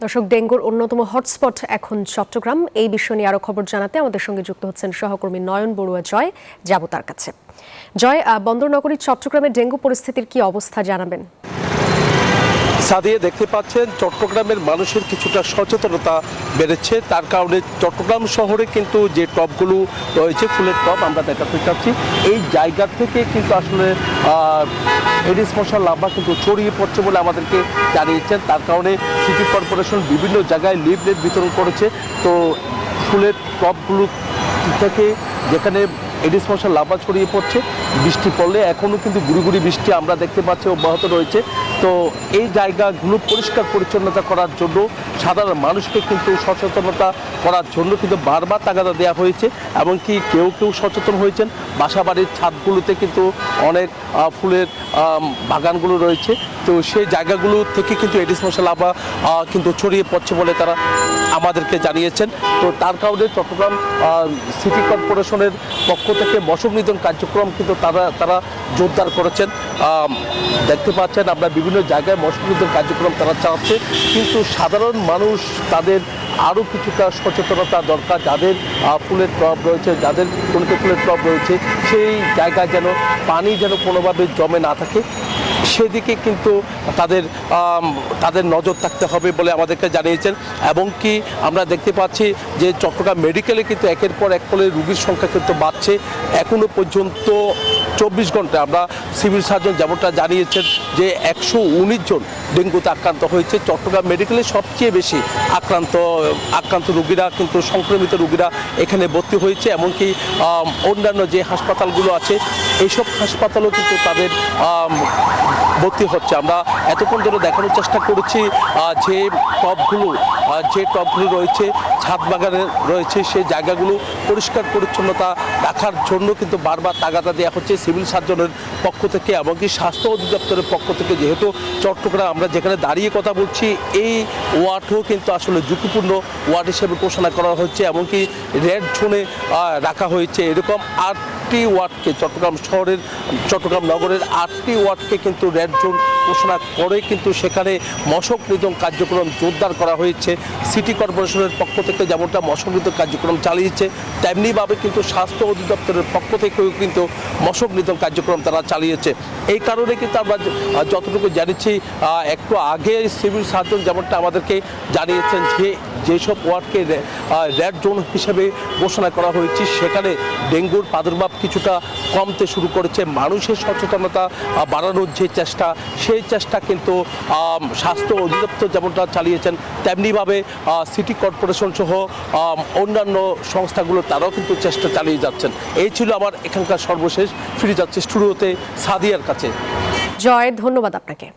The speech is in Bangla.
দর্শক, ডেঙ্গুর অন্যতম হটস্পট এখন চট্টগ্রাম। এই বিষয় নিয়ে আরো খবর জানাতে আমাদের সঙ্গে যুক্ত হচ্ছেন সহকর্মী নয়ন বড়ুয়া। জয়, যাব তার কাছে। জয়, বন্দরনগরী চট্টগ্রামে ডেঙ্গু পরিস্থিতির কি অবস্থা জানাবেন? সাদিয়ে, দেখতে পাচ্ছেন চট্টগ্রামের মানুষের কিছুটা সচেতনতা বেড়েছে। তার কারণে চট্টগ্রাম শহরে কিন্তু যে টবগুলো রয়েছে, ফুলের টব আমরা দেখাতে চাচ্ছি, এই জায়গা থেকে কিন্তু আসলে এডিস মশার লার্ভা কিন্তু ছড়িয়ে পড়ছে বলে আমাদেরকে জানিয়েছেন। তার কারণে সিটি কর্পোরেশন বিভিন্ন জায়গায় লিফলেট বিতরণ করেছে। তো ফুলের টবগুলো থেকে যেখানে এডিস মশার লার্ভা ছড়িয়ে পড়ছে, বৃষ্টি পড়লে এখনও কিন্তু গুড়ি বৃষ্টি আমরা দেখতে পাচ্ছি অব্যাহত রয়েছে। তো এই জায়গাগুলো পরিষ্কার পরিচ্ছন্নতা করার জন্য সাধারণ মানুষকে কিন্তু সচেতনতা করার জন্য কিন্তু বারবার তাগাদা দেওয়া হয়েছে। এমনকি কেউ সচেতন হয়েছেন। বাসাবাড়ির ছাদগুলোতে কিন্তু অনেক ফুলের বাগানগুলো রয়েছে। তো সেই জায়গাগুলো থেকে কিন্তু এডিস মশা লার্ভা কিন্তু ছড়িয়ে পড়ছে বলে তারা আমাদেরকে জানিয়েছেন। তো তার কারণে চট্টগ্রাম সিটি কর্পোরেশনের পক্ষ থেকে মশক নিধন কার্যক্রম কিন্তু তারা জোরদার করেছেন। দেখতে পাচ্ছেন আমরা বিভিন্ন জায়গায় মশক নিধন কার্যক্রম তারা চালাচ্ছে, কিন্তু সাধারণ মানুষ তাদের আরও কিছুটা সচেতনতা দরকার। যাদের ফুলের টব রয়েছে, যাদের গণিত ফুলের টব রয়েছে, সেই জায়গায় যেন পানি যেন কোনোভাবে জমে না থাকে, সেদিকে কিন্তু তাদের নজর থাকতে হবে বলে আমাদেরকে জানিয়েছেন। এবং কি আমরা দেখতে পাচ্ছি যে চট্টগ্রাম মেডিকেলে কিন্তু একের পর এক করে রোগীর সংখ্যা কিন্তু বাড়ছে। এখনও পর্যন্ত 24 ঘন্টায় আমরা সিভিল সার্জন যেমনটা জানিয়েছেন যে 119 জন ডেঙ্গুতে আক্রান্ত হয়েছে। চট্টগ্রাম মেডিকেলে সবচেয়ে বেশি আক্রান্ত রোগীরা কিন্তু সংক্রমিত রোগীরা এখানে ভর্তি হয়েছে। এমনকি অন্যান্য যে হাসপাতালগুলো আছে, এইসব হাসপাতালও কিন্তু তাদের ভর্তি হচ্ছে। আমরা এতক্ষণ ধরে দেখানোর চেষ্টা করেছি যে টবগুলো রয়েছে, ছাদ বাগানে রয়েছে, সেই জায়গাগুলো পরিষ্কার পরিচ্ছন্নতা রাখার জন্য কিন্তু বারবার তাগাদা দেওয়া হচ্ছে সিভিল সার্জনের পক্ষ থেকে, এমনকি স্বাস্থ্য অধিদপ্তরের পক্ষ থেকে। যেহেতু চট্টগ্রাম আমরা যেখানে দাঁড়িয়ে কথা বলছি, এই ওয়ার্ডও কিন্তু আসলে ঝুঁকিপূর্ণ ওয়ার্ড হিসেবে ঘোষণা করা হচ্ছে, এমনকি রেড জোনে রাখা হয়েছে। এরকম 8টি ওয়ার্ডকে চট্টগ্রাম নগরের 8টি ওয়ার্ডকে কিন্তু রেড জোন ঘোষণা করে কিন্তু সেখানে মশক নিধন কার্যক্রম জোরদার করা হয়েছে। সিটি কর্পোরেশনের পক্ষ থেকে যেমনটা মশক নিধন কার্যক্রম চালিয়েছে, তেমনিভাবে কিন্তু স্বাস্থ্য অধিদপ্তরের পক্ষ থেকেও কিন্তু মশক নিধন কার্যক্রম তারা চালিয়েছে। এই কারণে কিন্তু আমরা যতটুকু জানিয়েছি, একটু আগে সিভিল সার্জন যেমনটা আমাদেরকে জানিয়েছেন যে যেসব ওয়ার্ডকে রেড জোন হিসেবে ঘোষণা করা হয়েছে, সেখানে ডেঙ্গুর প্রাদুর্ভাব কিছুটা কমতে শুরু করেছে। মানুষের সচেতনতা বাড়ানোর যে চেষ্টা, সেই চেষ্টা কিন্তু স্বাস্থ্য অধিদপ্তর যেমনটা চালিয়েছেন, তেমনিভাবে সিটি কর্পোরেশন সহ অন্যান্য সংস্থাগুলো তারাও কিন্তু চেষ্টা চালিয়ে যাচ্ছেন। এই ছিল আমার এখানকার সর্বশেষ। ফিরে যাচ্ছে স্টুডিওতে সাদিয়ার কাছে। জয়, ধন্যবাদ আপনাকে।